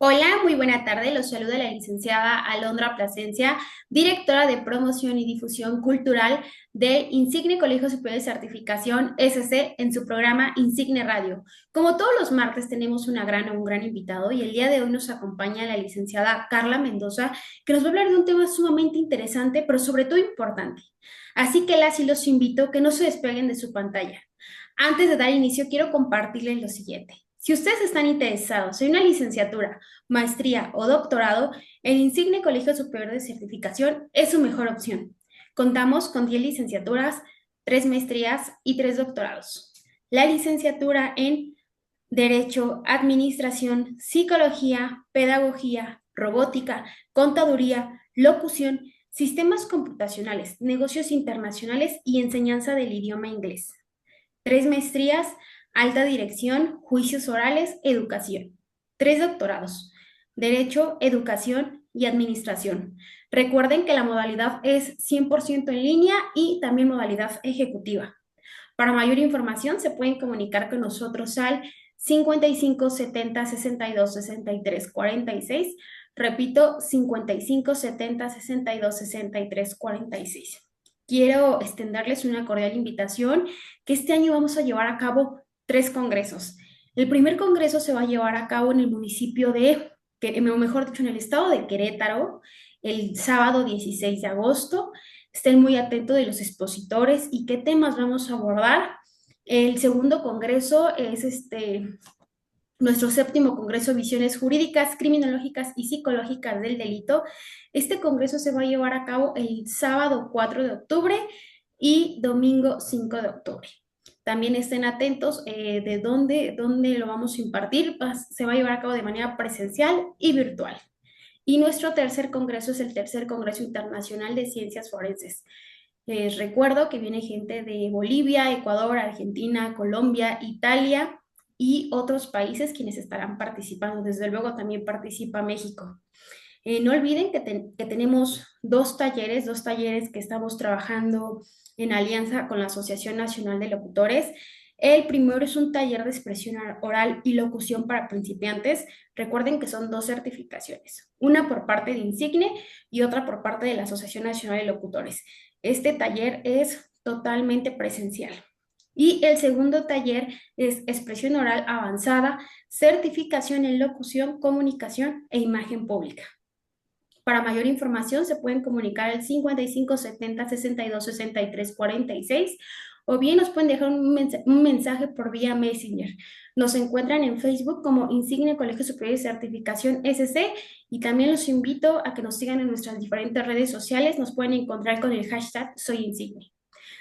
Hola, muy buena tarde. Los saluda la licenciada Alondra Plasencia, directora de Promoción y Difusión Cultural del Insigne Colegio Superior de Certificación SC en su programa Insigne Radio. Como todos los martes tenemos un gran invitado y el día de hoy nos acompaña la licenciada Carla Mendoza, que nos va a hablar de un tema sumamente interesante, pero sobre todo importante. Así que las y los invito a que no se despeguen de su pantalla. Antes de dar inicio, quiero compartirles lo siguiente. Si ustedes están interesados en una licenciatura, maestría o doctorado, el Insigne Colegio Superior de Certificación es su mejor opción. Contamos con 10 licenciaturas, 3 maestrías y 3 doctorados. La licenciatura en Derecho, Administración, Psicología, Pedagogía, Robótica, Contaduría, Locución, Sistemas Computacionales, Negocios Internacionales y Enseñanza del idioma inglés. 3 maestrías, alta dirección, juicios orales, educación. 3 doctorados, derecho, educación y administración. Recuerden que la modalidad es 100% en línea y también modalidad ejecutiva. Para mayor información se pueden comunicar con nosotros al 55 70 62 63 46. Repito, 55 70 62 63 46. Quiero extenderles una cordial invitación que este año vamos a llevar a cabo 3 congresos. El primer congreso se va a llevar a cabo en el municipio o mejor dicho, en el estado de Querétaro, el sábado 16 de agosto. Estén muy atentos de los expositores y qué temas vamos a abordar. El segundo congreso es nuestro séptimo Congreso Visiones Jurídicas, Criminológicas y Psicológicas del Delito. Este congreso se va a llevar a cabo el sábado 4 de octubre y domingo 5 de octubre. También estén atentos de dónde lo vamos a impartir. Se va a llevar a cabo de manera presencial y virtual. Y nuestro tercer congreso es el tercer Congreso Internacional de Ciencias Forenses. Les recuerdo que viene gente de Bolivia, Ecuador, Argentina, Colombia, Italia y otros países quienes estarán participando. Desde luego también participa México. No olviden que tenemos dos talleres que estamos trabajando en alianza con la Asociación Nacional de Locutores. El primero es un taller de expresión oral y locución para principiantes. Recuerden que son 2 certificaciones, una por parte de Insigne y otra por parte de la Asociación Nacional de Locutores. Este taller es totalmente presencial. Y el segundo taller es expresión oral avanzada, certificación en locución, comunicación e imagen pública. Para mayor información se pueden comunicar al 55 70 62 63 46 o bien nos pueden dejar un mensaje por vía Messenger. Nos encuentran en Facebook como Insigne Colegio Superior de Certificación SC y también los invito a que nos sigan en nuestras diferentes redes sociales. Nos pueden encontrar con el hashtag Soy Insigne.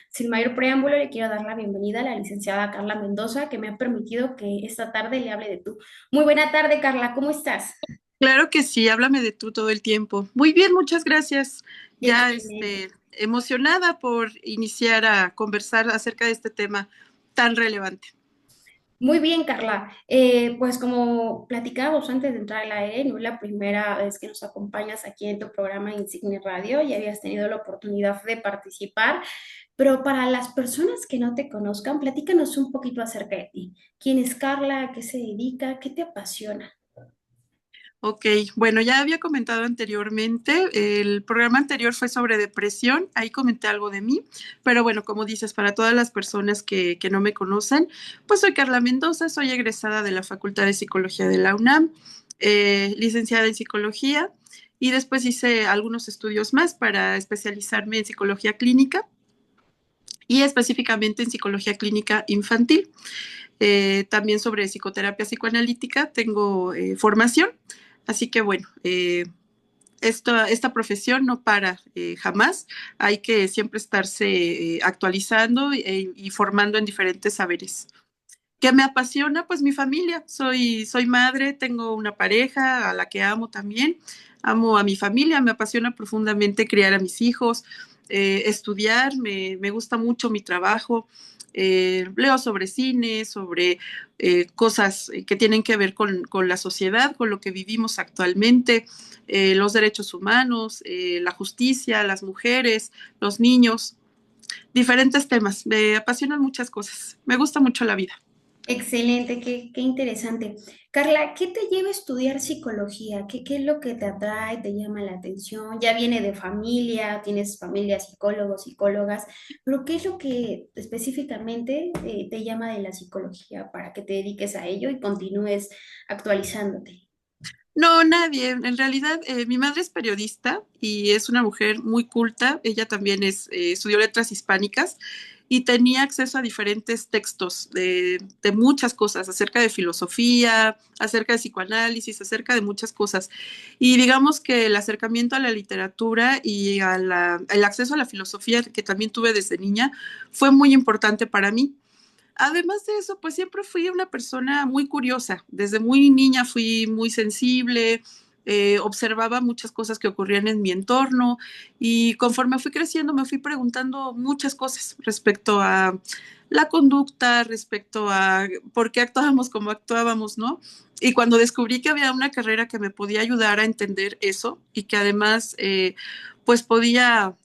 Sin mayor preámbulo, le quiero dar la bienvenida a la licenciada Carla Mendoza, que me ha permitido que esta tarde le hable de tú. Muy buena tarde, Carla, ¿cómo estás? Claro que sí, háblame de tú todo el tiempo. Muy bien, muchas gracias. Ya Excelente. emocionada por iniciar a conversar acerca de este tema tan relevante. Muy bien, Carla. Pues como platicábamos antes de entrar al aire, no es la primera vez que nos acompañas aquí en tu programa Insigne Radio, ya habías tenido la oportunidad de participar, pero para las personas que no te conozcan, platícanos un poquito acerca de ti. ¿Quién es Carla? ¿A qué se dedica? ¿Qué te apasiona? Ok, bueno, ya había comentado anteriormente, el programa anterior fue sobre depresión, ahí comenté algo de mí, pero bueno, como dices, para todas las personas que no me conocen, pues soy Carla Mendoza, soy egresada de la Facultad de Psicología de la UNAM, licenciada en psicología, y después hice algunos estudios más para especializarme en psicología clínica y específicamente en psicología clínica infantil. También sobre psicoterapia psicoanalítica tengo formación, así que bueno, esta profesión no para jamás, hay que siempre estarse actualizando y formando en diferentes saberes. ¿Qué me apasiona? Pues mi familia. Soy madre, tengo una pareja a la que amo también. Amo a mi familia, me apasiona profundamente criar a mis hijos, estudiar, me gusta mucho mi trabajo. Leo sobre cine, sobre cosas que tienen que ver con la sociedad, con lo que vivimos actualmente, los derechos humanos, la justicia, las mujeres, los niños, diferentes temas. Me apasionan muchas cosas. Me gusta mucho la vida. Excelente, qué interesante. Carla, ¿qué te lleva a estudiar psicología? ¿Qué es lo que te atrae, te llama la atención? Ya viene de familia, tienes familia, psicólogos, psicólogas, pero ¿qué es lo que específicamente te llama de la psicología para que te dediques a ello y continúes actualizándote? No, nadie. En realidad, mi madre es periodista y es una mujer muy culta. Ella también estudió letras hispánicas y tenía acceso a diferentes textos de muchas cosas, acerca de filosofía, acerca de psicoanálisis, acerca de muchas cosas. Y digamos que el acercamiento a la literatura y el acceso a la filosofía que también tuve desde niña fue muy importante para mí. Además de eso, pues siempre fui una persona muy curiosa. Desde muy niña fui muy sensible, observaba muchas cosas que ocurrían en mi entorno y conforme fui creciendo me fui preguntando muchas cosas respecto a la conducta, respecto a por qué actuábamos como actuábamos, ¿no? Y cuando descubrí que había una carrera que me podía ayudar a entender eso y que además pues podía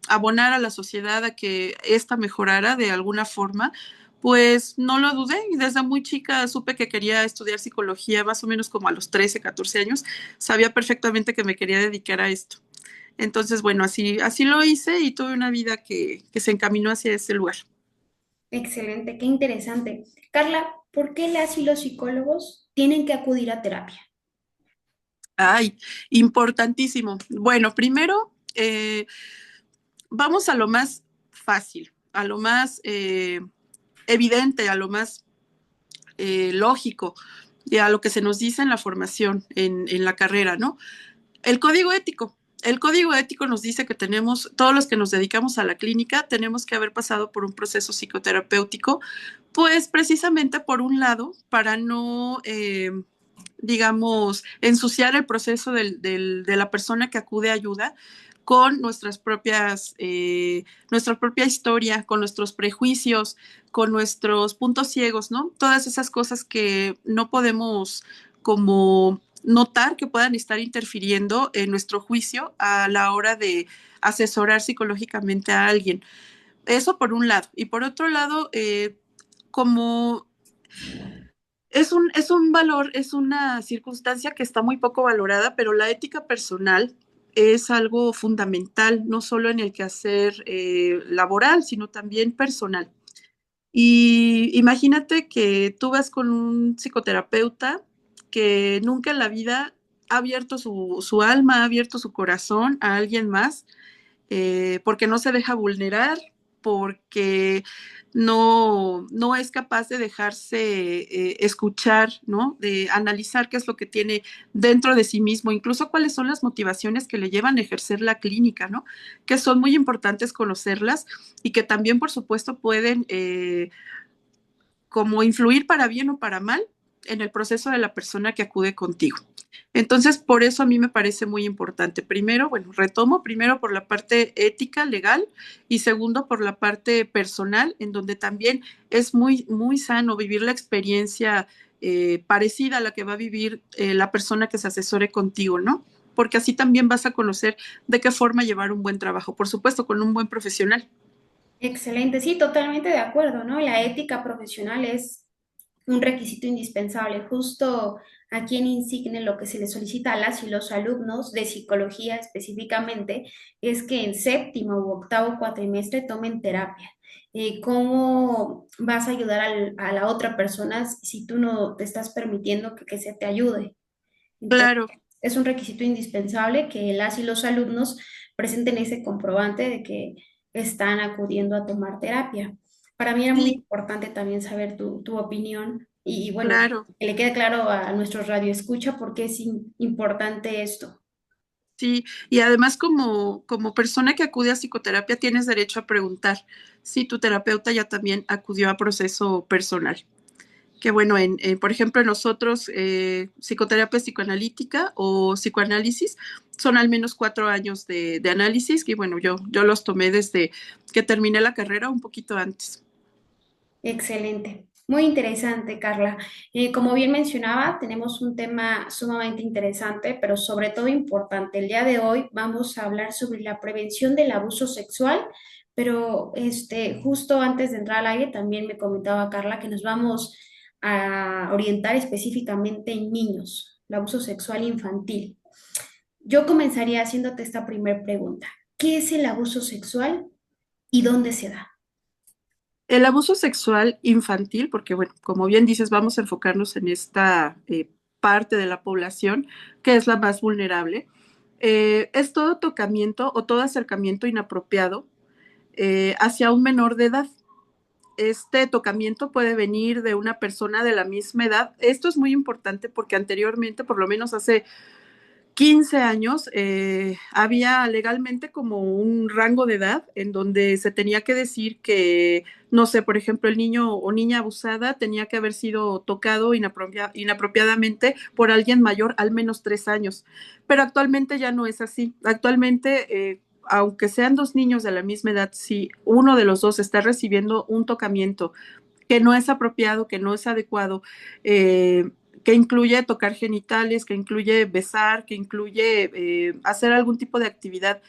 abonar a la sociedad a que ésta mejorara de alguna forma, pues no lo dudé y desde muy chica supe que quería estudiar psicología, más o menos como a los 13, 14 años, sabía perfectamente que me quería dedicar a esto. Entonces, bueno, así lo hice y tuve una vida que se encaminó hacia ese lugar. Excelente, qué interesante. Carla, ¿por qué las y los psicólogos tienen que acudir a terapia? Ay, importantísimo. Bueno, primero, vamos a lo más fácil, a lo más evidente, a lo más lógico y a lo que se nos dice en la formación, en la carrera, ¿no? El código ético. El código ético nos dice que tenemos, todos los que nos dedicamos a la clínica, tenemos que haber pasado por un proceso psicoterapéutico, pues precisamente por un lado, para no, digamos, ensuciar el proceso de la persona que acude a ayuda con nuestra propia historia, con nuestros prejuicios, con nuestros puntos ciegos, ¿no? Todas esas cosas que no podemos como notar que puedan estar interfiriendo en nuestro juicio a la hora de asesorar psicológicamente a alguien. Eso por un lado. Y por otro lado, como es un valor, es una circunstancia que está muy poco valorada, pero la ética personal es algo fundamental, no solo en el quehacer laboral, sino también personal. Y imagínate que tú vas con un psicoterapeuta que nunca en la vida ha abierto su alma, ha abierto su corazón a alguien más, porque no se deja vulnerar, porque no es capaz de dejarse escuchar, ¿no? De analizar qué es lo que tiene dentro de sí mismo, incluso cuáles son las motivaciones que le llevan a ejercer la clínica, ¿no? Que son muy importantes conocerlas y que también, por supuesto, pueden como influir para bien o para mal en el proceso de la persona que acude contigo. Entonces, por eso a mí me parece muy importante. Primero, bueno, retomo, primero por la parte ética, legal, y segundo por la parte personal, en donde también es muy sano vivir la experiencia parecida a la que va a vivir la persona que se asesore contigo, ¿no? Porque así también vas a conocer de qué forma llevar un buen trabajo, por supuesto, con un buen profesional. Excelente, sí, totalmente de acuerdo, ¿no? La ética profesional es un requisito indispensable. Justo aquí en Insigne lo que se le solicita a las y los alumnos de psicología específicamente es que en séptimo u octavo cuatrimestre tomen terapia. ¿Cómo vas a ayudar a la otra persona si tú no te estás permitiendo que se te ayude? Entonces, Claro, es un requisito indispensable que las y los alumnos presenten ese comprobante de que están acudiendo a tomar terapia. Para mí era muy sí, importante también saber tu opinión y, bueno, claro. que le quede claro a nuestro radio escucha por qué es importante esto. Sí, y además como persona que acude a psicoterapia tienes derecho a preguntar si tu terapeuta ya también acudió a proceso personal. Que bueno, por ejemplo, nosotros, psicoterapia psicoanalítica o psicoanálisis, son al menos 4 años de análisis y bueno, yo los tomé desde que terminé la carrera un poquito antes. Excelente. Muy interesante, Carla. Como bien mencionaba, tenemos un tema sumamente interesante, pero sobre todo importante. El día de hoy vamos a hablar sobre la prevención del abuso sexual pero justo antes de entrar al aire también me comentaba Carla que nos vamos a orientar específicamente en niños, el abuso sexual infantil. Yo comenzaría haciéndote esta primera pregunta. ¿Qué es el abuso sexual y dónde se da? El abuso sexual infantil, porque bueno, como bien dices, vamos a enfocarnos en esta parte de la población que es la más vulnerable. Es todo tocamiento o todo acercamiento inapropiado hacia un menor de edad. Este tocamiento puede venir de una persona de la misma edad. Esto es muy importante porque anteriormente, por lo menos hace 15 años, había legalmente como un rango de edad en donde se tenía que decir que, no sé, por ejemplo, el niño o niña abusada tenía que haber sido tocado inapropiadamente por alguien mayor al menos 3 años. Pero actualmente ya no es así. Actualmente, aunque sean dos niños de la misma edad, si uno de los dos está recibiendo un tocamiento que no es apropiado, que no es adecuado, que incluye tocar genitales, que incluye besar, que incluye hacer algún tipo de actividad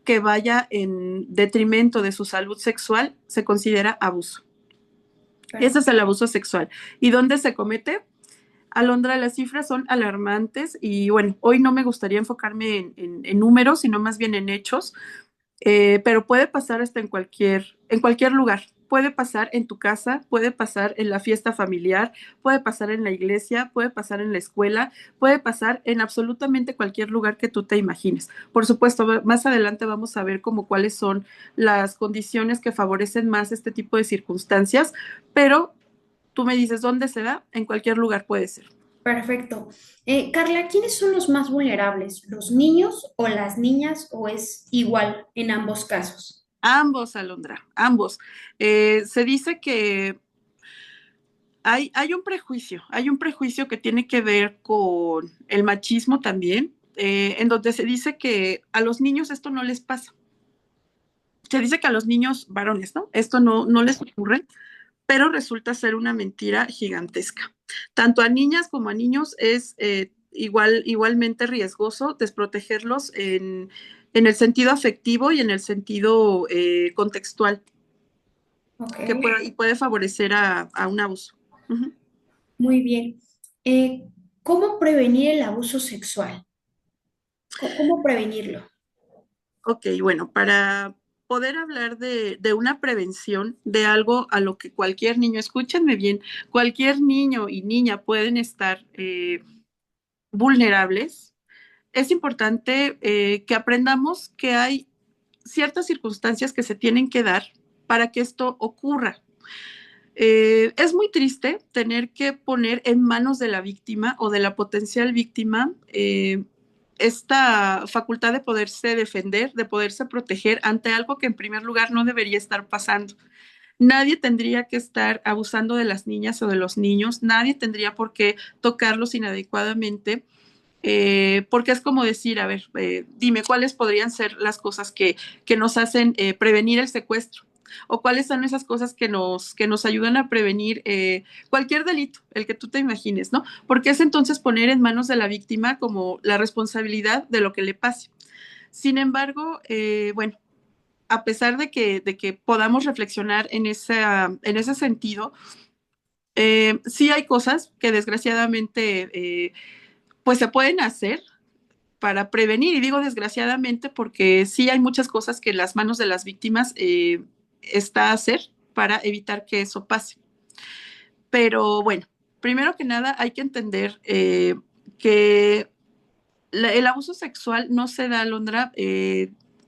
que vaya en detrimento de su salud sexual, se considera abuso. Ese es el abuso sexual. ¿Y dónde se comete? Alondra, las cifras son alarmantes y bueno, hoy no me gustaría enfocarme en números, sino más bien en hechos. Pero puede pasar hasta en cualquier lugar. Puede pasar en tu casa, puede pasar en la fiesta familiar, puede pasar en la iglesia, puede pasar en la escuela, puede pasar en absolutamente cualquier lugar que tú te imagines. Por supuesto, más adelante vamos a ver como cuáles son las condiciones que favorecen más este tipo de circunstancias, pero tú me dices dónde se da, en cualquier lugar puede ser. Perfecto. Carla, ¿quiénes son los más vulnerables? ¿Los niños o las niñas o es igual en ambos casos? Ambos, Alondra, ambos. Se dice que hay un prejuicio que tiene que ver con el machismo también, en donde se dice que a los niños esto no les pasa. Se dice que a los niños varones, ¿no? Esto no les ocurre, pero resulta ser una mentira gigantesca. Tanto a niñas como a niños es igualmente riesgoso desprotegerlos en el sentido afectivo y en el sentido contextual, Ok, y puede favorecer a un abuso. Ujú. muy bien. ¿Cómo prevenir el abuso sexual? ¿Cómo prevenirlo? Ok, bueno, para poder hablar de una prevención de algo a lo que cualquier niño, escúchenme bien, cualquier niño y niña pueden estar vulnerables, es importante que aprendamos que hay ciertas circunstancias que se tienen que dar para que esto ocurra. Es muy triste tener que poner en manos de la víctima o de la potencial víctima esta facultad de poderse defender, de poderse proteger ante algo que en primer lugar no debería estar pasando. Nadie tendría que estar abusando de las niñas o de los niños, nadie tendría por qué tocarlos inadecuadamente, porque es como decir, a ver, dime cuáles podrían ser las cosas que nos hacen prevenir el secuestro o cuáles son esas cosas que nos ayudan a prevenir cualquier delito, el que tú te imagines, ¿no? Porque es entonces poner en manos de la víctima como la responsabilidad de lo que le pase. Sin embargo, bueno, a pesar de que podamos reflexionar en ese sentido, sí hay cosas que desgraciadamente pues se pueden hacer para prevenir, y digo desgraciadamente porque sí hay muchas cosas que en las manos de las víctimas está a hacer para evitar que eso pase. Pero bueno, primero que nada hay que entender que el abuso sexual no se da, Londra,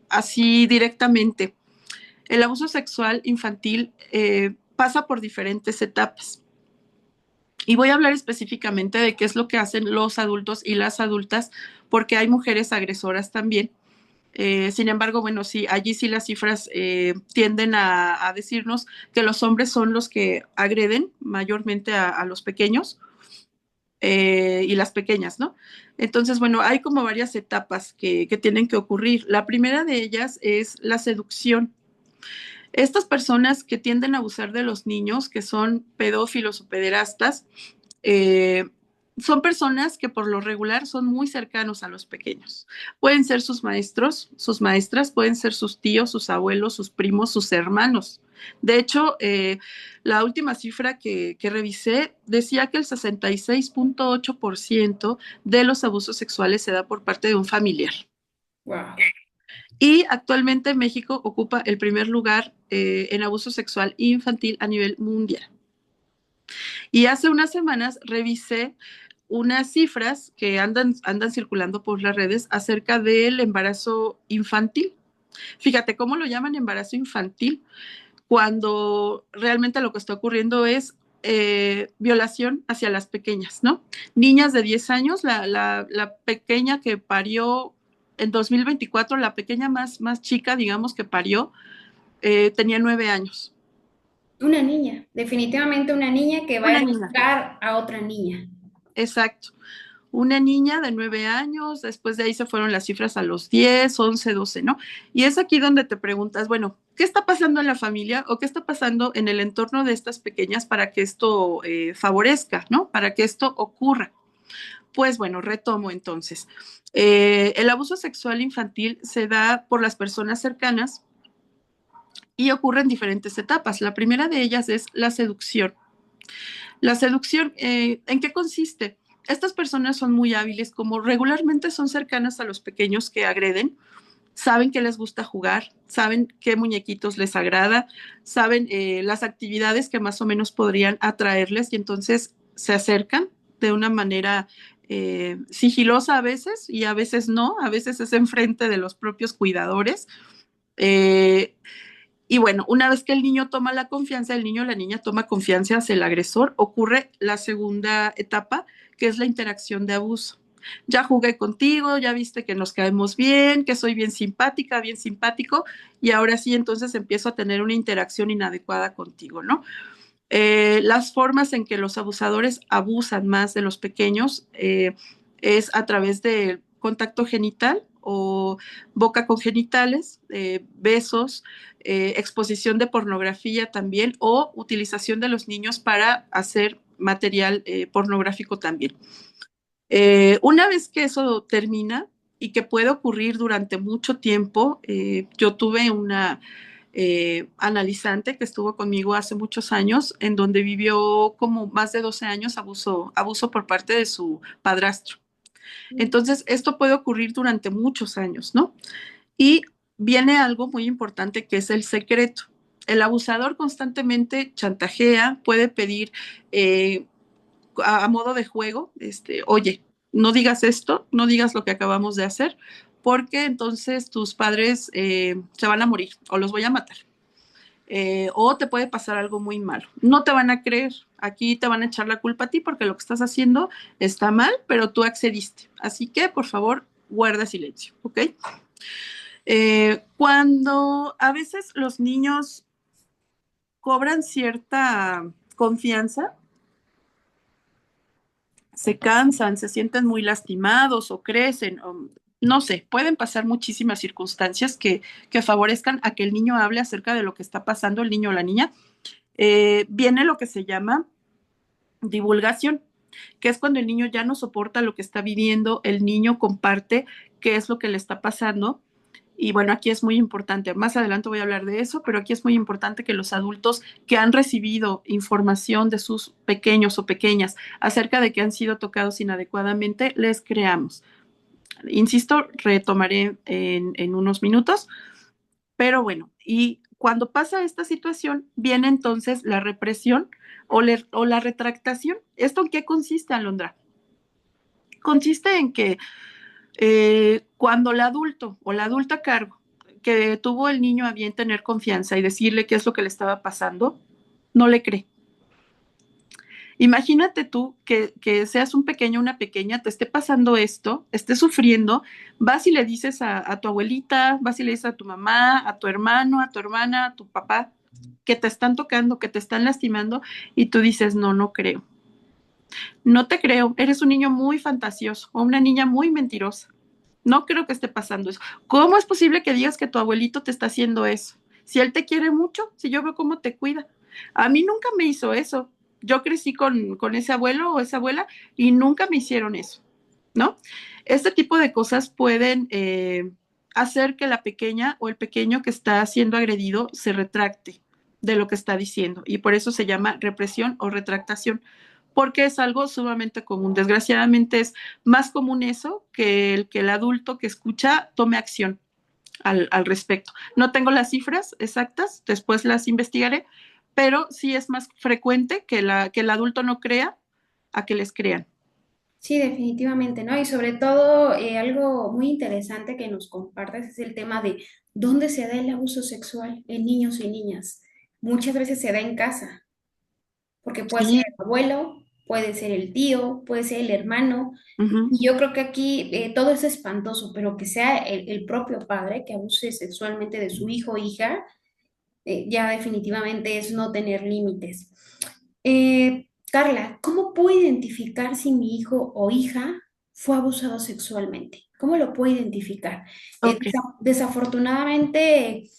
así directamente. El abuso sexual infantil pasa por diferentes etapas. Y voy a hablar específicamente de qué es lo que hacen los adultos y las adultas, porque hay mujeres agresoras también. Sin embargo, bueno, sí, allí sí las cifras tienden a decirnos que los hombres son los que agreden mayormente a los pequeños y las pequeñas, ¿no? Entonces, bueno, hay como varias etapas que tienen que ocurrir. La primera de ellas es la seducción. Estas personas que tienden a abusar de los niños, que son pedófilos o pederastas, eh, son personas que por lo regular son muy cercanos a los pequeños. Pueden ser sus maestros, sus maestras, pueden ser sus tíos, sus abuelos, sus primos, sus hermanos. De hecho, la última cifra que revisé decía que el 66.8% de los abusos sexuales se da por parte de un familiar. Wow. Y actualmente México ocupa el primer lugar en abuso sexual infantil a nivel mundial. Y hace unas semanas revisé unas cifras que andan circulando por las redes acerca del embarazo infantil. Fíjate cómo lo llaman embarazo infantil, cuando realmente lo que está ocurriendo es violación hacia las pequeñas, ¿no? Niñas de 10 años, la pequeña que parió en 2024, la pequeña más chica, digamos, que parió, tenía 9 años. Una niña, definitivamente una niña que va a Una niña, educar a otra niña. exacto. Una niña de 9 años, después de ahí se fueron las cifras a los 10, 11, 12, ¿no? Y es aquí donde te preguntas, bueno, ¿qué está pasando en la familia o qué está pasando en el entorno de estas pequeñas para que esto favorezca, ¿no? Para que esto ocurra. Pues bueno, retomo entonces. El abuso sexual infantil se da por las personas cercanas y ocurre en diferentes etapas. La primera de ellas es la seducción. La seducción, ¿en qué consiste? Estas personas son muy hábiles, como regularmente son cercanas a los pequeños que agreden, saben que les gusta jugar, saben qué muñequitos les agrada, saben las actividades que más o menos podrían atraerles y entonces se acercan de una manera sigilosa a veces y a veces no, a veces es enfrente de los propios cuidadores. Eh, y bueno, una vez que el niño toma la confianza, el niño o la niña toma confianza hacia el agresor, ocurre la segunda etapa, que es la interacción de abuso. Ya jugué contigo, ya viste que nos caemos bien, que soy bien simpática, bien simpático, y ahora sí, entonces empiezo a tener una interacción inadecuada contigo, ¿no? Las formas en que los abusadores abusan más de los pequeños es a través de contacto genital o boca con genitales, besos, exposición de pornografía también o utilización de los niños para hacer material pornográfico también. Una vez que eso termina y que puede ocurrir durante mucho tiempo, yo tuve una analizante que estuvo conmigo hace muchos años, en donde vivió como más de 12 años abuso por parte de su padrastro. Entonces, esto puede ocurrir durante muchos años, ¿no? Y viene algo muy importante que es el secreto. El abusador constantemente chantajea, puede pedir a modo de juego, oye, no digas esto, no digas lo que acabamos de hacer, porque entonces tus padres se van a morir o los voy a matar. O te puede pasar algo muy malo. No te van a creer, aquí te van a echar la culpa a ti porque lo que estás haciendo está mal, pero tú accediste. Así que, por favor, guarda silencio, ¿ok? Cuando a veces los niños cobran cierta confianza, se cansan, se sienten muy lastimados o crecen, o, no sé, pueden pasar muchísimas circunstancias que favorezcan a que el niño hable acerca de lo que está pasando, el niño o la niña. Viene lo que se llama divulgación, que es cuando el niño ya no soporta lo que está viviendo, el niño comparte qué es lo que le está pasando. Y bueno, aquí es muy importante, más adelante voy a hablar de eso, pero aquí es muy importante que los adultos que han recibido información de sus pequeños o pequeñas acerca de que han sido tocados inadecuadamente, les creamos. Insisto, retomaré en unos minutos, pero bueno, y cuando pasa esta situación, viene entonces la represión o la retractación. ¿Esto en qué consiste, Alondra? Consiste en que cuando el adulto o la adulta a cargo que tuvo el niño a bien tener confianza y decirle qué es lo que le estaba pasando, no le cree. Imagínate tú que seas un pequeño, una pequeña, te esté pasando esto, esté sufriendo, vas y le dices a tu abuelita, vas y le dices a tu mamá, a tu hermano, a tu hermana, a tu papá, que te están tocando, que te están lastimando, y tú dices, no, no creo. No te creo, eres un niño muy fantasioso o una niña muy mentirosa. No creo que esté pasando eso. ¿Cómo es posible que digas que tu abuelito te está haciendo eso? Si él te quiere mucho, si yo veo cómo te cuida. A mí nunca me hizo eso. yo crecí con ese abuelo o esa abuela y nunca me hicieron eso, ¿no? Este tipo de cosas pueden hacer que la pequeña o el pequeño que está siendo agredido se retracte de lo que está diciendo y por eso se llama represión o retractación, porque es algo sumamente común. Desgraciadamente es más común eso que el adulto que escucha tome acción al respecto. No tengo las cifras exactas, después las investigaré, pero sí es más frecuente que el adulto no crea a que les crean. Sí, definitivamente, ¿no? Y sobre todo, algo muy interesante que nos compartes es el tema de dónde se da el abuso sexual en niños y niñas. Muchas veces se da en casa, porque puede ser Sí, el abuelo, puede ser el tío, puede ser el hermano. uh-huh, Y yo creo que aquí todo es espantoso, pero que sea el propio padre que abuse sexualmente de su hijo o hija, ya definitivamente es no tener límites. Carla, ¿cómo puedo identificar si mi hijo o hija fue abusado sexualmente? ¿Cómo lo puedo identificar? ok. Desafortunadamente,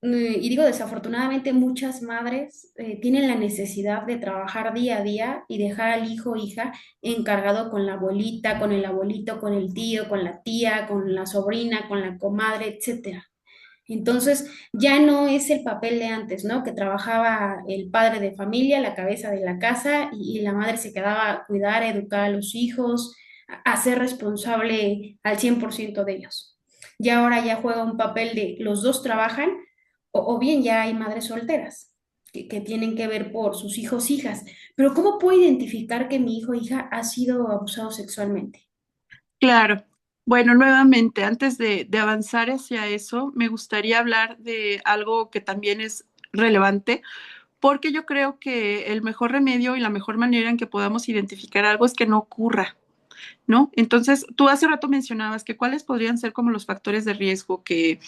y digo desafortunadamente, muchas madres tienen la necesidad de trabajar día a día y dejar al hijo o hija encargado con la abuelita, con el abuelito, con el tío, con la tía, con la sobrina, con la comadre, etcétera. Entonces, ya no es el papel de antes, ¿no? Que trabajaba el padre de familia, la cabeza de la casa, y la madre se quedaba a cuidar, a educar a los hijos, a ser responsable al 100% de ellos. Y ahora ya juega un papel de los dos trabajan, o bien ya hay madres solteras que tienen que ver por sus hijos, hijas. Pero ¿cómo puedo identificar que mi hijo o hija ha sido abusado sexualmente? Claro. Bueno, nuevamente, antes de avanzar hacia eso, me gustaría hablar de algo que también es relevante, porque yo creo que el mejor remedio y la mejor manera en que podamos identificar algo es que no ocurra, ¿no? Entonces, tú hace rato mencionabas que cuáles podrían ser como los factores de riesgo que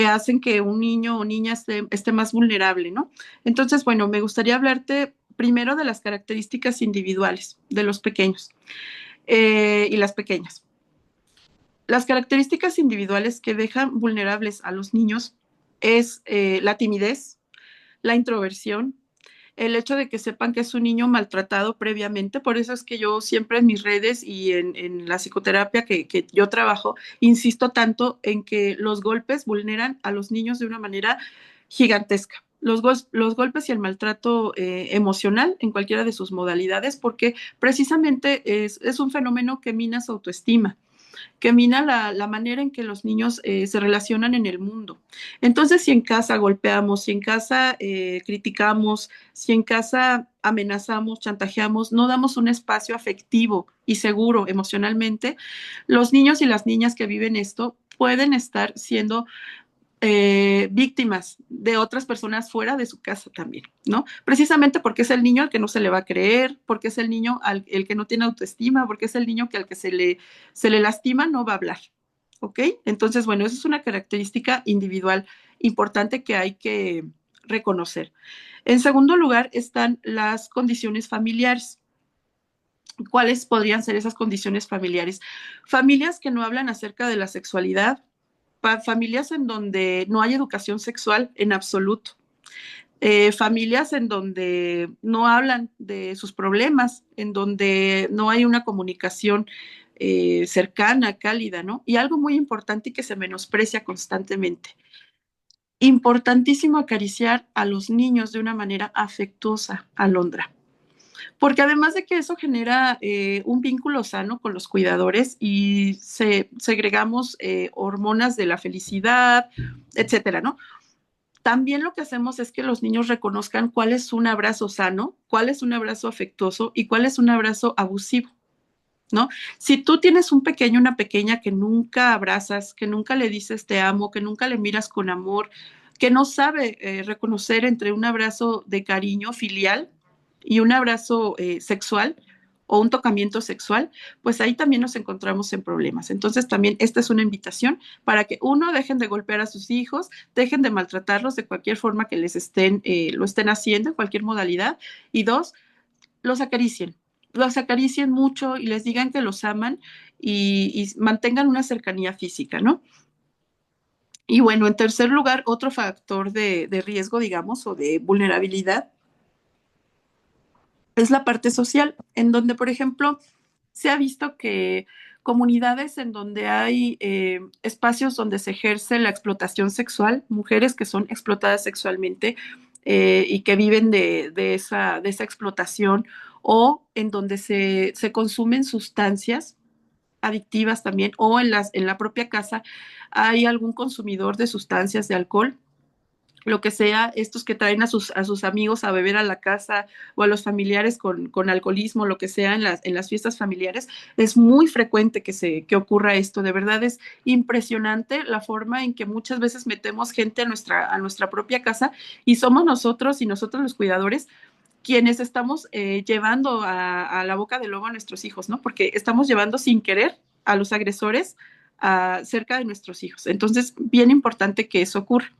hacen que un niño o niña esté más vulnerable, ¿no? Entonces, bueno, me gustaría hablarte primero de las características individuales de los pequeños y las pequeñas. Las características individuales que dejan vulnerables a los niños es la timidez, la introversión, el hecho de que sepan que es un niño maltratado previamente. Por eso es que yo siempre en mis redes y en la psicoterapia que yo trabajo, insisto tanto en que los golpes vulneran a los niños de una manera gigantesca. Los golpes y el maltrato emocional en cualquiera de sus modalidades, porque precisamente es un fenómeno que mina su autoestima, que mina la manera en que los niños se relacionan en el mundo. Entonces, si en casa golpeamos, si en casa criticamos, si en casa amenazamos, chantajeamos, no damos un espacio afectivo y seguro emocionalmente, los niños y las niñas que viven esto pueden estar siendo víctimas de otras personas fuera de su casa también, ¿no? Precisamente porque es el niño al que no se le va a creer, porque es el niño el que no tiene autoestima, porque es el niño que al que se le lastima no va a hablar, ¿ok? Entonces, bueno, eso es una característica individual importante que hay que reconocer. En segundo lugar están las condiciones familiares. ¿Cuáles podrían ser esas condiciones familiares? Familias que no hablan acerca de la sexualidad, familias en donde no hay educación sexual en absoluto, familias en donde no hablan de sus problemas, en donde no hay una comunicación cercana, cálida, ¿no? Y algo muy importante y que se menosprecia constantemente. Importantísimo acariciar a los niños de una manera afectuosa, Alondra, porque además de que eso genera un vínculo sano con los cuidadores y segregamos hormonas de la felicidad, etcétera, ¿no? También lo que hacemos es que los niños reconozcan cuál es un abrazo sano, cuál es un abrazo afectuoso y cuál es un abrazo abusivo, ¿no? Si tú tienes un pequeño, una pequeña que nunca abrazas, que nunca le dices te amo, que nunca le miras con amor, que no sabe reconocer entre un abrazo de cariño filial y un abrazo sexual o un tocamiento sexual, pues ahí también nos encontramos en problemas. Entonces también esta es una invitación para que uno, dejen de golpear a sus hijos, dejen de maltratarlos de cualquier forma que lo estén haciendo, en cualquier modalidad, y dos, los acaricien mucho y les digan que los aman y mantengan una cercanía física, ¿no? Y bueno, en tercer lugar, otro factor de riesgo, digamos, o de vulnerabilidad es la parte social, en donde, por ejemplo, se ha visto que comunidades en donde hay espacios donde se ejerce la explotación sexual, mujeres que son explotadas sexualmente y que viven de esa explotación, o en donde se consumen sustancias adictivas también, o en la propia casa hay algún consumidor de sustancias de alcohol, lo que sea, estos que traen a sus amigos a beber a la casa o a los familiares con alcoholismo, lo que sea en las fiestas familiares, es muy frecuente que ocurra esto. De verdad es impresionante la forma en que muchas veces metemos gente a nuestra propia casa y somos nosotros y nosotros los cuidadores quienes estamos llevando a la boca del lobo a nuestros hijos, ¿no? Porque estamos llevando sin querer a los agresores cerca de nuestros hijos. Entonces, bien importante que eso ocurra.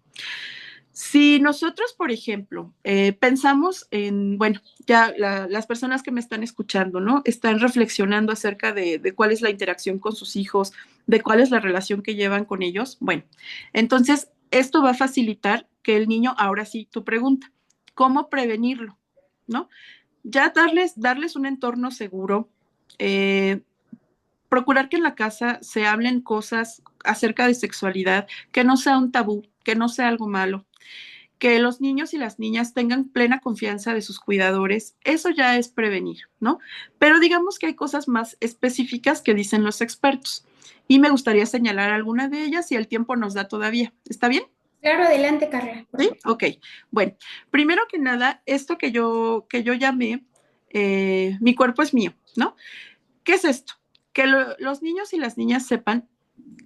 Si nosotros, por ejemplo, pensamos en, bueno, ya las personas que me están escuchando, ¿no? Están reflexionando acerca de cuál es la interacción con sus hijos, de cuál es la relación que llevan con ellos. Bueno, entonces esto va a facilitar que el niño, ahora sí, tu pregunta, ¿cómo prevenirlo? ¿No? Ya darles un entorno seguro, eh, procurar que en la casa se hablen cosas acerca de sexualidad, que no sea un tabú, que no sea algo malo, que los niños y las niñas tengan plena confianza de sus cuidadores, eso ya es prevenir, ¿no? Pero digamos que hay cosas más específicas que dicen los expertos y me gustaría señalar alguna de ellas si el tiempo nos da todavía. ¿Está bien? Claro, adelante, Carla, por Sí, favor. ok. Bueno, primero que nada, esto que yo llamé mi cuerpo es mío, ¿no? ¿Qué es esto? Que los niños y las niñas sepan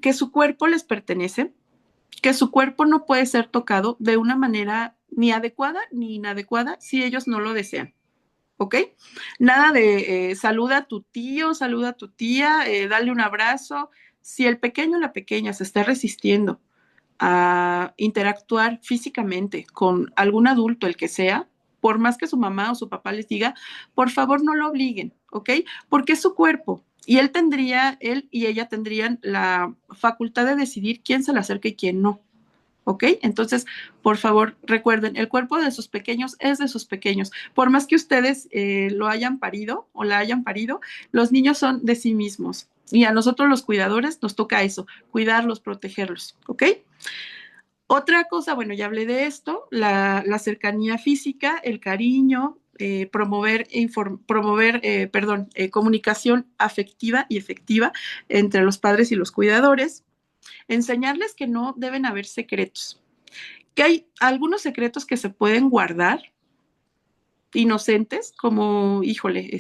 que su cuerpo les pertenece, que su cuerpo no puede ser tocado de una manera ni adecuada ni inadecuada si ellos no lo desean. ¿Ok? Nada de saluda a tu tío, saluda a tu tía, dale un abrazo. Si el pequeño o la pequeña se está resistiendo a interactuar físicamente con algún adulto, el que sea, por más que su mamá o su papá les diga, por favor no lo obliguen, ¿ok? Porque es su cuerpo y él y ella tendrían la facultad de decidir quién se le acerca y quién no. ¿Ok? Entonces, por favor, recuerden, el cuerpo de sus pequeños es de sus pequeños. Por más que ustedes lo hayan parido o la hayan parido, los niños son de sí mismos. Y a nosotros los cuidadores nos toca eso, cuidarlos, protegerlos. ¿Ok? Otra cosa, bueno, ya hablé de esto, la cercanía física, el cariño, comunicación afectiva y efectiva entre los padres y los cuidadores, enseñarles que no deben haber secretos, que hay algunos secretos que se pueden guardar inocentes, como, híjole,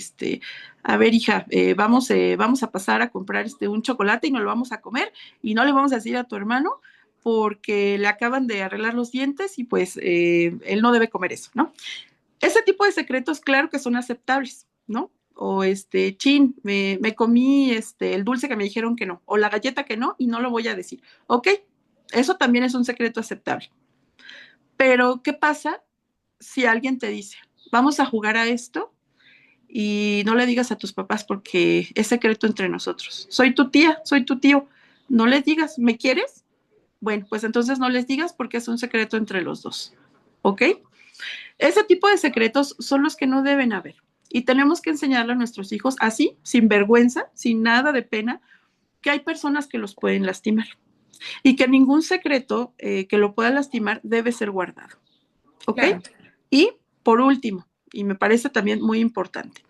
a ver, hija, vamos a pasar a comprar un chocolate y nos lo vamos a comer y no le vamos a decir a tu hermano porque le acaban de arreglar los dientes y pues él no debe comer eso, ¿no? Ese tipo de secretos, claro que son aceptables, ¿no? O chin, me comí el dulce que me dijeron que no, o la galleta que no, y no lo voy a decir. Ok, eso también es un secreto aceptable. Pero, ¿qué pasa si alguien te dice, vamos a jugar a esto y no le digas a tus papás porque es secreto entre nosotros? Soy tu tía, soy tu tío. No les digas, ¿me quieres? Bueno, pues entonces no les digas porque es un secreto entre los dos. ¿Ok? Ese tipo de secretos son los que no deben haber. Y tenemos que enseñarle a nuestros hijos así, sin vergüenza, sin nada de pena, que hay personas que los pueden lastimar y que ningún secreto que lo pueda lastimar debe ser guardado. ¿Ok? Claro. Y por último, y me parece también muy importante,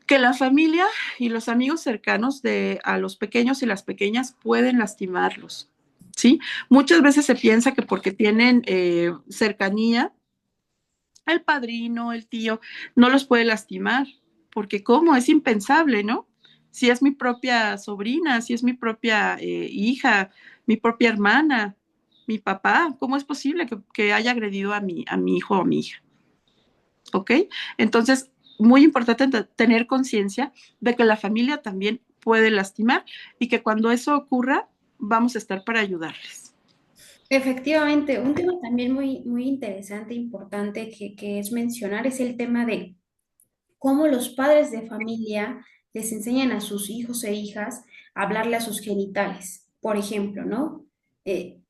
que la familia y los amigos cercanos a los pequeños y las pequeñas pueden lastimarlos. ¿Sí? Muchas veces se piensa que porque tienen cercanía, el padrino, el tío, no los puede lastimar, porque ¿cómo? Es impensable, ¿no? Si es mi propia sobrina, si es mi propia hija, mi propia hermana, mi papá, ¿cómo es posible que haya agredido a mi hijo o a mi hija? ¿Ok? Entonces, muy importante tener conciencia de que la familia también puede lastimar y que cuando eso ocurra, vamos a estar para ayudarles. Efectivamente, un tema también muy interesante, importante que es mencionar es el tema de cómo los padres de familia les enseñan a sus hijos e hijas a hablarle a sus genitales. Por ejemplo, ¿no?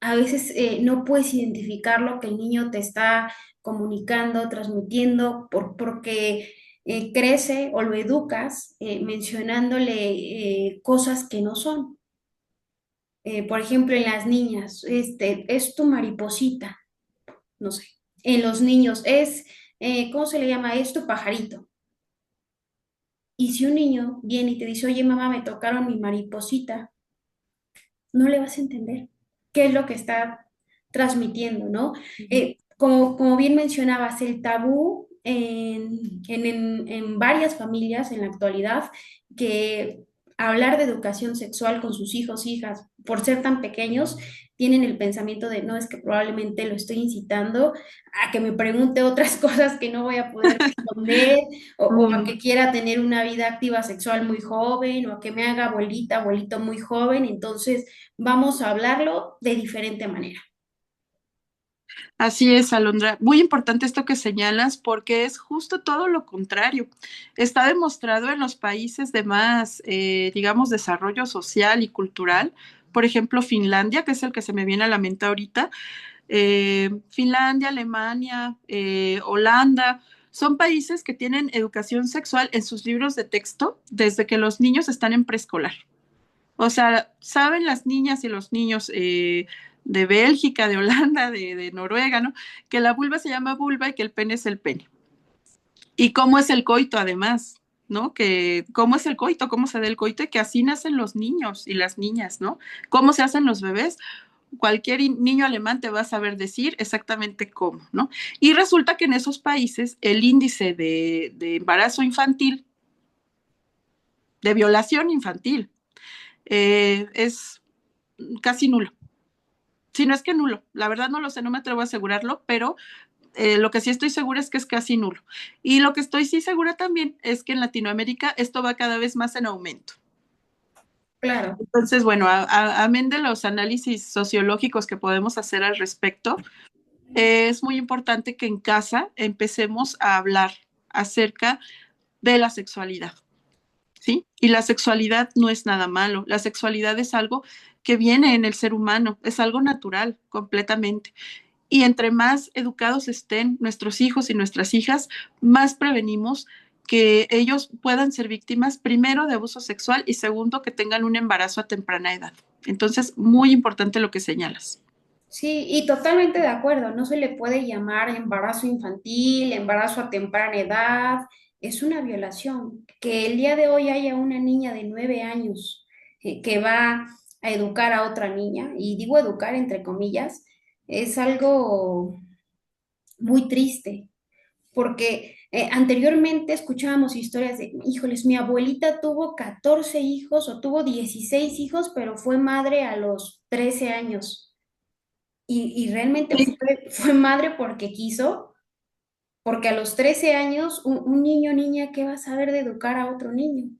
A veces no puedes identificar lo que el niño te está comunicando, transmitiendo, porque crece o lo educas mencionándole cosas que no son. Por ejemplo, en las niñas, es tu mariposita, no sé. En los niños ¿cómo se le llama? Es tu pajarito. Y si un niño viene y te dice, oye, mamá, me tocaron mi mariposita, no le vas a entender qué es lo que está transmitiendo, ¿no? Ujú. Como bien mencionabas, el tabú en varias familias en la actualidad, que hablar de educación sexual con sus hijos, hijas, por ser tan pequeños, tienen el pensamiento de, no, es que probablemente lo estoy incitando a que me pregunte otras cosas que no voy a poder responder, o a Mm. que quiera tener una vida activa sexual muy joven, o a que me haga abuelita, abuelito muy joven, entonces vamos a hablarlo de diferente manera. Así es, Alondra. Muy importante esto que señalas porque es justo todo lo contrario. Está demostrado en los países de más, digamos, desarrollo social y cultural. Por ejemplo, Finlandia, que es el que se me viene a la mente ahorita. Finlandia, Alemania, Holanda, son países que tienen educación sexual en sus libros de texto desde que los niños están en preescolar. O sea, saben las niñas y los niños de Bélgica, de Holanda, de Noruega, ¿no? Que la vulva se llama vulva y que el pene es el pene. Y cómo es el coito, además, ¿no? Que cómo es el coito, cómo se da el coito y que así nacen los niños y las niñas, ¿no? Cómo se hacen los bebés. Cualquier niño alemán te va a saber decir exactamente cómo, ¿no? Y resulta que en esos países el índice de embarazo infantil, de violación infantil, es casi nulo. Si no es que nulo, la verdad no lo sé, no me atrevo a asegurarlo, pero lo que sí estoy segura es que es casi nulo. Y lo que estoy sí segura también es que en Latinoamérica esto va cada vez más en aumento. Claro. Entonces, bueno, amén de los análisis sociológicos que podemos hacer al respecto, es muy importante que en casa empecemos a hablar acerca de la sexualidad, ¿sí? Y la sexualidad no es nada malo, la sexualidad es algo que viene en el ser humano, es algo natural completamente. Y entre más educados estén nuestros hijos y nuestras hijas, más prevenimos que ellos puedan ser víctimas, primero, de abuso sexual y segundo, que tengan un embarazo a temprana edad. Entonces, muy importante lo que señalas. Sí, y totalmente de acuerdo, no se le puede llamar embarazo infantil, embarazo a temprana edad, es una violación. Que el día de hoy haya una niña de 9 años que va a educar a otra niña, y digo educar entre comillas, es algo muy triste, porque anteriormente escuchábamos historias de, híjoles, mi abuelita tuvo 14 hijos o tuvo 16 hijos, pero fue madre a los 13 años. Y realmente fue madre porque quiso, porque a los 13 años un niño o niña, ¿qué va a saber de educar a otro niño?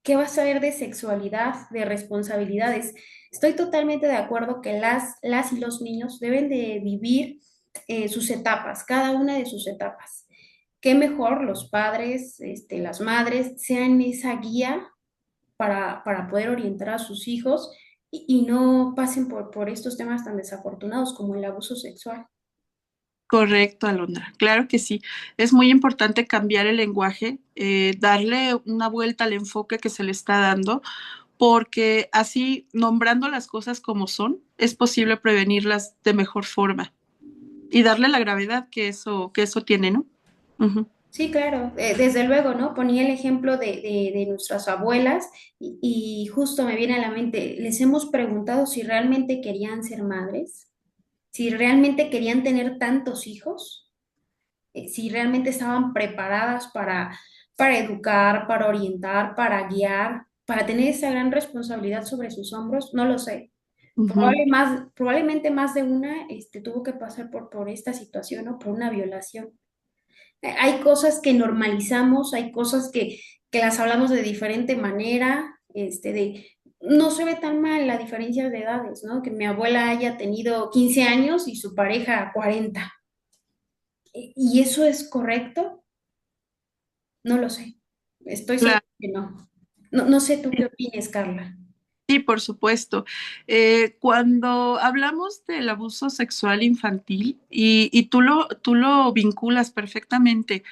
¿Qué va a saber de sexualidad, de responsabilidades? Estoy totalmente de acuerdo que las y los niños deben de vivir sus etapas, cada una de sus etapas. Qué mejor los padres, las madres, sean esa guía para poder orientar a sus hijos y no pasen por estos temas tan desafortunados como el abuso sexual. Correcto, Alondra. Claro que sí. Es muy importante cambiar el lenguaje, darle una vuelta al enfoque que se le está dando, porque así, nombrando las cosas como son, es posible prevenirlas de mejor forma y darle la gravedad que eso tiene, ¿no? Ujú. Sí, claro, desde luego, ¿no? Ponía el ejemplo de nuestras abuelas y justo me viene a la mente, les hemos preguntado si realmente querían ser madres, si realmente querían tener tantos hijos, si realmente estaban preparadas para educar, para orientar, para guiar, para tener esa gran responsabilidad sobre sus hombros, no lo sé. Ujú. Probablemente más de una tuvo que pasar por esta situación o por una violación. Hay cosas que normalizamos, hay cosas que las hablamos de diferente manera, no se ve tan mal la diferencia de edades, ¿no? Que mi abuela haya tenido 15 años y su pareja 40. ¿Y eso es correcto? No lo sé. Estoy segura Claro. que no. No, no sé tú qué opinas, Carla. Sí, por supuesto. Cuando hablamos del abuso sexual infantil y tú lo vinculas perfectamente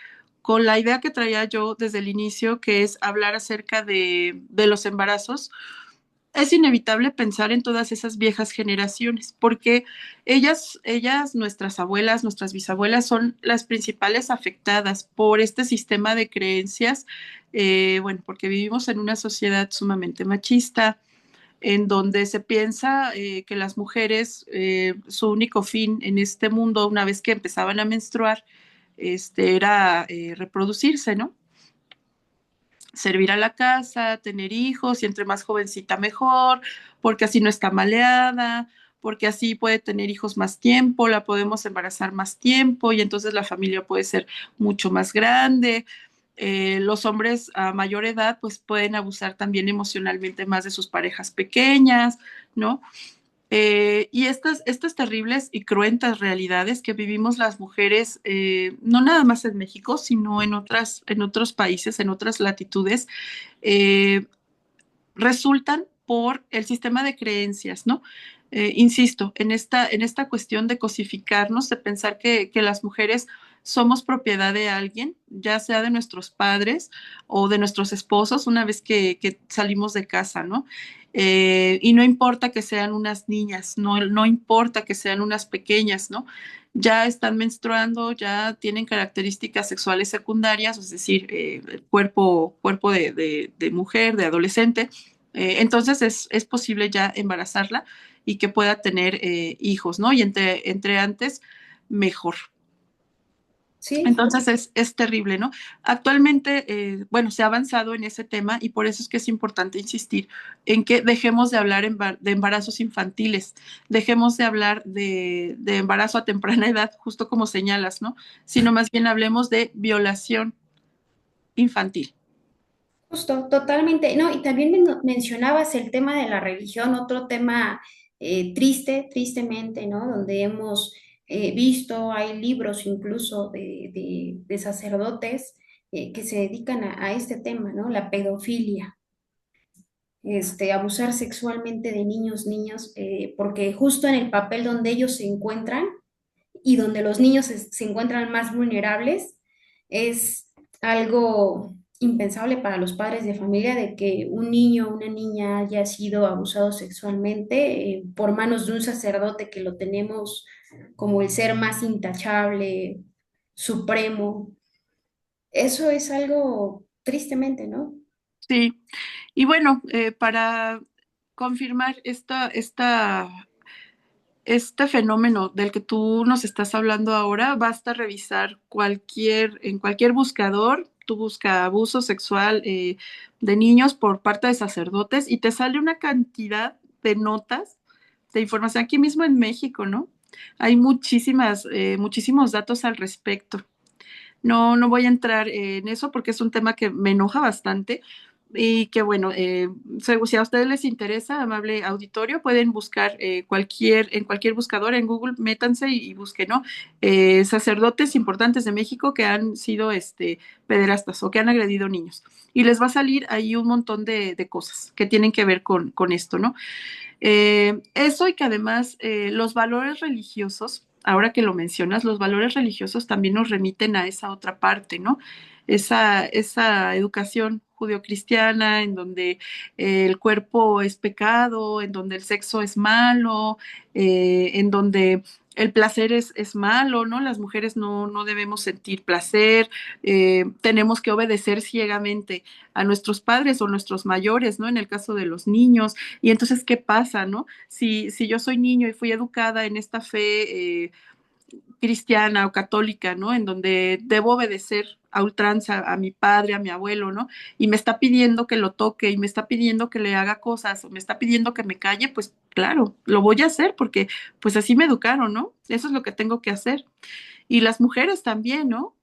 con la idea que traía yo desde el inicio, que es hablar acerca de los embarazos, es inevitable pensar en todas esas viejas generaciones, porque nuestras abuelas, nuestras bisabuelas, son las principales afectadas por este sistema de creencias, bueno, porque vivimos en una sociedad sumamente machista, en donde se piensa que las mujeres, su único fin en este mundo, una vez que empezaban a menstruar, era reproducirse, ¿no? Servir a la casa, tener hijos y entre más jovencita mejor, porque así no está maleada, porque así puede tener hijos más tiempo, la podemos embarazar más tiempo y entonces la familia puede ser mucho más grande. Los hombres a mayor edad pues pueden abusar también emocionalmente más de sus parejas pequeñas, ¿no? Y estas terribles y cruentas realidades que vivimos las mujeres, no nada más en México, sino en otros países, en otras latitudes, eh, resultan por el sistema de creencias, ¿no? Insisto, en esta cuestión de cosificarnos, de pensar que las mujeres somos propiedad de alguien, ya sea de nuestros padres o de nuestros esposos, una vez que salimos de casa, ¿no? Y no importa que sean unas niñas, no importa que sean unas pequeñas, ¿no? Ya están menstruando, ya tienen características sexuales secundarias, es decir, el cuerpo de mujer, de adolescente. Entonces es posible ya embarazarla y que pueda tener hijos, ¿no? Y entre antes, mejor. Sí, Entonces es terrible, ¿no? Actualmente, bueno, se ha avanzado en ese tema y por eso es que es importante insistir en que dejemos de hablar de embarazos infantiles, dejemos de hablar de embarazo a temprana edad, justo como señalas, ¿no? Sino más bien hablemos de violación infantil. justo, totalmente. No, y también mencionabas el tema de la religión, otro tema tristemente, ¿no? Donde hemos visto, hay libros incluso de sacerdotes que se dedican a este tema, ¿no? La pedofilia, abusar sexualmente de niños, porque justo en el papel donde ellos se encuentran y donde los niños se encuentran más vulnerables, es algo impensable para los padres de familia de que un niño o una niña haya sido abusado sexualmente por manos de un sacerdote que lo tenemos como el ser más intachable, supremo. Eso es algo tristemente, ¿no? Sí, y bueno, para confirmar este fenómeno del que tú nos estás hablando ahora, basta revisar en cualquier buscador, tú busca abuso sexual de niños por parte de sacerdotes y te sale una cantidad de notas de información aquí mismo en México, ¿no? Hay muchísimos datos al respecto. No voy a entrar en eso porque es un tema que me enoja bastante y que bueno, si a ustedes les interesa, amable auditorio, pueden buscar en cualquier buscador en Google, métanse y busquen, ¿no? Sacerdotes importantes de México que han sido pederastas o que han agredido niños. Y les va a salir ahí un montón de cosas que tienen que ver con esto, ¿no? Eso y que además los valores religiosos, ahora que lo mencionas, los valores religiosos también nos remiten a esa otra parte, ¿no? Esa educación judeocristiana en donde el cuerpo es pecado, en donde el sexo es malo, en donde el placer es malo, ¿no? Las mujeres no debemos sentir placer, tenemos que obedecer ciegamente a nuestros padres o nuestros mayores, ¿no? En el caso de los niños. Y entonces, ¿qué pasa, no? Si yo soy niño y fui educada en esta fe cristiana o católica, ¿no? En donde debo obedecer a ultranza a mi padre, a mi abuelo, ¿no? Y me está pidiendo que lo toque y me está pidiendo que le haga cosas o me está pidiendo que me calle, pues claro, lo voy a hacer porque pues así me educaron, ¿no? Eso es lo que tengo que hacer. Y las mujeres también, ¿no?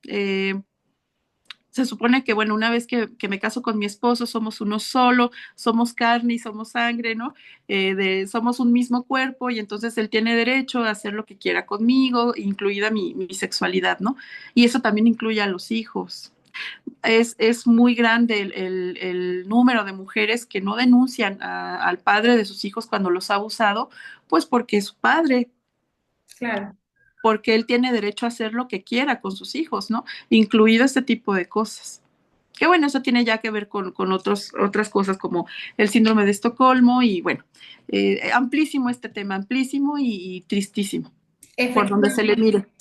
Se supone que, bueno, una vez que me caso con mi esposo, somos uno solo, somos carne y somos sangre, ¿no? Somos un mismo cuerpo y entonces él tiene derecho a hacer lo que quiera conmigo, incluida mi sexualidad, ¿no? Y eso también incluye a los hijos. Es muy grande el número de mujeres que no denuncian al padre de sus hijos cuando los ha abusado, pues porque es su padre. Claro. porque él tiene derecho a hacer lo que quiera con sus hijos, ¿no? Incluido este tipo de cosas. Que bueno, eso tiene ya que ver con otras cosas como el síndrome de Estocolmo y bueno, amplísimo este tema, amplísimo y tristísimo, por donde se le Efectivamente. mire.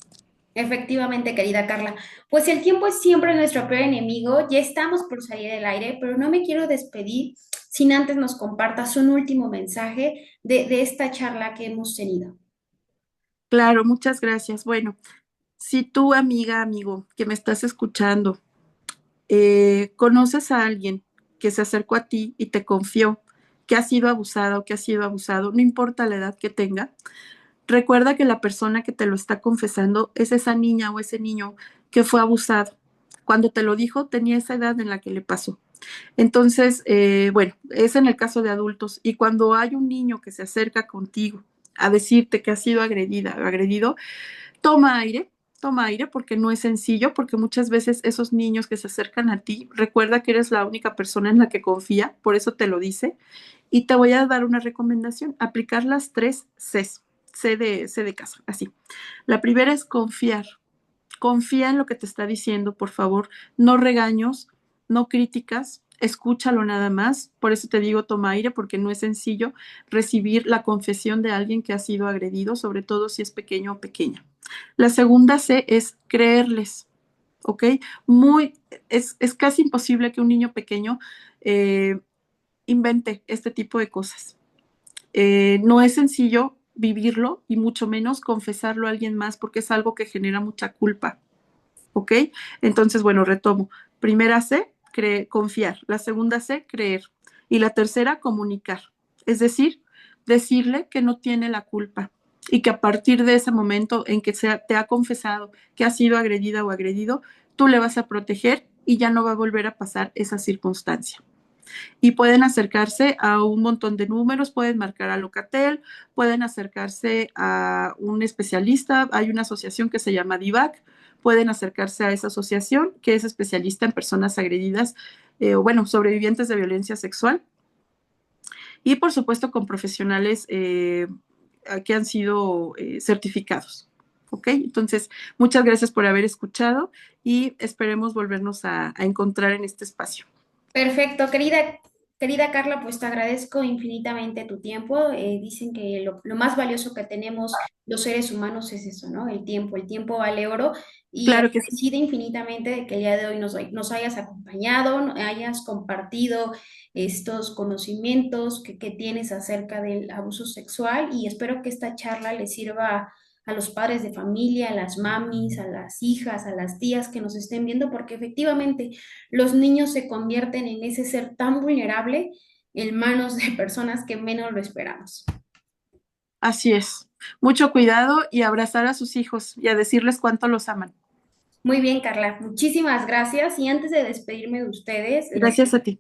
Efectivamente, querida Carla. Pues el tiempo es siempre nuestro peor enemigo. Ya estamos por salir del aire, pero no me quiero despedir sin antes nos compartas un último mensaje de esta charla que hemos tenido. Claro, muchas gracias. Bueno, si tú, amiga, amigo, que me estás escuchando, conoces a alguien que se acercó a ti y te confió que ha sido abusada o que ha sido abusado, no importa la edad que tenga, recuerda que la persona que te lo está confesando es esa niña o ese niño que fue abusado. Cuando te lo dijo, tenía esa edad en la que le pasó. Entonces, bueno, es en el caso de adultos. Y cuando hay un niño que se acerca contigo a decirte que ha sido agredida o agredido, toma aire porque no es sencillo, porque muchas veces esos niños que se acercan a ti, recuerda que eres la única persona en la que confía, por eso te lo dice. Y te voy a dar una recomendación, aplicar las 3 Cs. C de casa, así. La primera es confiar. Confía en lo que te está diciendo, por favor. No regaños, no críticas, escúchalo nada más. Por eso te digo, toma aire, porque no es sencillo recibir la confesión de alguien que ha sido agredido, sobre todo si es pequeño o pequeña. La segunda C es creerles, ¿ok? Es casi imposible que un niño pequeño eh, invente este tipo de cosas. No es sencillo vivirlo y mucho menos confesarlo a alguien más porque es algo que genera mucha culpa. ¿Ok? Entonces, bueno, retomo. Primera C, confiar. La segunda C, creer. Y la tercera, comunicar. Es decir, decirle que no tiene la culpa y que a partir de ese momento en que te ha confesado que ha sido agredida o agredido, tú le vas a proteger y ya no va a volver a pasar esa circunstancia. Y pueden acercarse a un montón de números, pueden marcar a Locatel, pueden acercarse a un especialista, hay una asociación que se llama DIVAC, pueden acercarse a esa asociación que es especialista en personas agredidas o bueno, sobrevivientes de violencia sexual y por supuesto con profesionales que han sido certificados. ¿Ok? Entonces, muchas gracias por haber escuchado y esperemos volvernos a encontrar en este espacio. Perfecto, querida Carla, pues te agradezco infinitamente tu tiempo. Dicen que lo más valioso que tenemos los seres humanos es eso, ¿no? El tiempo vale oro y Claro que sí. agradecida infinitamente de que el día de hoy nos hayas acompañado, hayas compartido estos conocimientos que tienes acerca del abuso sexual y espero que esta charla le sirva a los padres de familia, a las mamis, a las hijas, a las tías que nos estén viendo, porque efectivamente los niños se convierten en ese ser tan vulnerable en manos de personas que menos lo esperamos. Así es. Mucho cuidado y abrazar a sus hijos y a decirles cuánto los aman. Muy bien, Carla, muchísimas gracias. Y antes de despedirme de ustedes, Gracias a ti.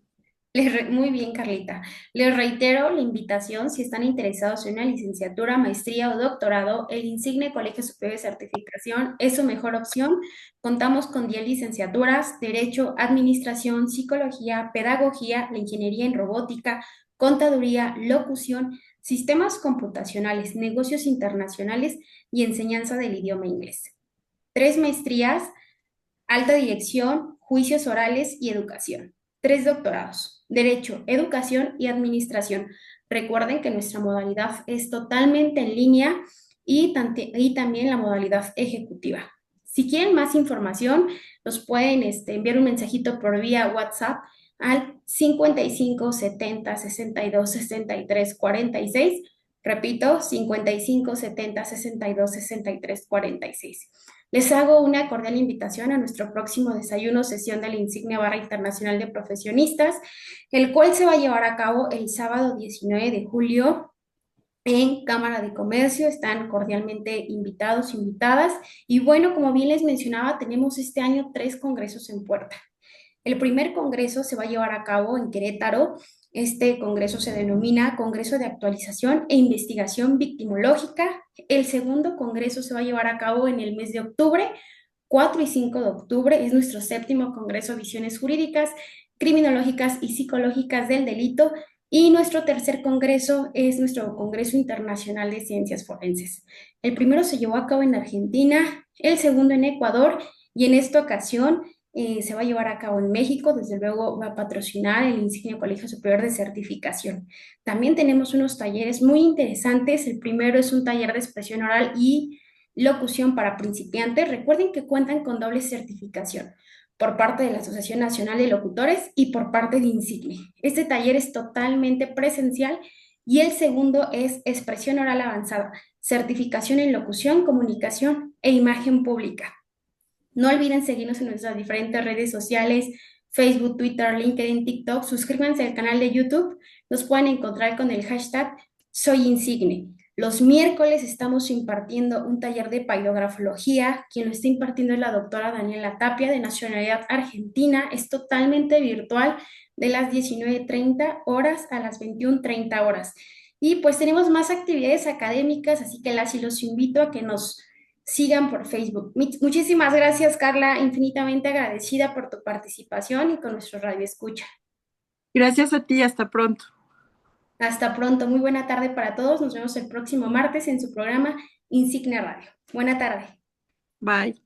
muy bien, Carlita. Les reitero la invitación, si están interesados en una licenciatura, maestría o doctorado, el Insigne Colegio Superior de Certificación es su mejor opción. Contamos con 10 licenciaturas, Derecho, Administración, Psicología, Pedagogía, la Ingeniería en Robótica, Contaduría, Locución, Sistemas Computacionales, Negocios Internacionales y Enseñanza del idioma inglés. 3 maestrías, Alta Dirección, Juicios Orales y Educación. 3 doctorados, Derecho, Educación y Administración. Recuerden que nuestra modalidad es totalmente en línea y también la modalidad ejecutiva. Si quieren más información, nos pueden enviar un mensajito por vía WhatsApp al 55 70 62 63 46. Repito, 55 70 62 63 46. Les hago una cordial invitación a nuestro próximo desayuno, sesión de la Insignia Barra Internacional de Profesionistas, el cual se va a llevar a cabo el sábado 19 de julio en Cámara de Comercio. Están cordialmente invitados, invitadas. Y bueno, como bien les mencionaba, tenemos este año 3 congresos en puerta. El primer congreso se va a llevar a cabo en Querétaro. Este congreso se denomina Congreso de Actualización e Investigación Victimológica. El segundo congreso se va a llevar a cabo en el mes de octubre, 4 y 5 de octubre. Es nuestro séptimo congreso Visiones Jurídicas, Criminológicas y Psicológicas del Delito. Y nuestro tercer congreso es nuestro Congreso Internacional de Ciencias Forenses. El primero se llevó a cabo en Argentina, el segundo en Ecuador y en esta ocasión se va a llevar a cabo en México. Desde luego va a patrocinar el Insignio Colegio Superior de Certificación. También tenemos unos talleres muy interesantes. El primero es un taller de expresión oral y locución para principiantes. Recuerden que cuentan con doble certificación por parte de la Asociación Nacional de Locutores y por parte de Insigne. Este taller es totalmente presencial y el segundo es expresión oral avanzada, certificación en locución, comunicación e imagen pública. No olviden seguirnos en nuestras diferentes redes sociales, Facebook, Twitter, LinkedIn, TikTok. Suscríbanse al canal de YouTube. Nos pueden encontrar con el hashtag Soy Insigne. Los miércoles estamos impartiendo un taller de paidografología. Quien lo está impartiendo es la doctora Daniela Tapia, de nacionalidad argentina. Es totalmente virtual, de las 19:30 horas a las 21:30 horas. Y pues tenemos más actividades académicas, así que las y los invito a que nos sigan por Facebook. Muchísimas gracias, Carla, infinitamente agradecida por tu participación y con nuestro radio escucha. Gracias a ti, hasta pronto. Hasta pronto, muy buena tarde para todos. Nos vemos el próximo martes en su programa Insignia Radio. Buena tarde. Bye.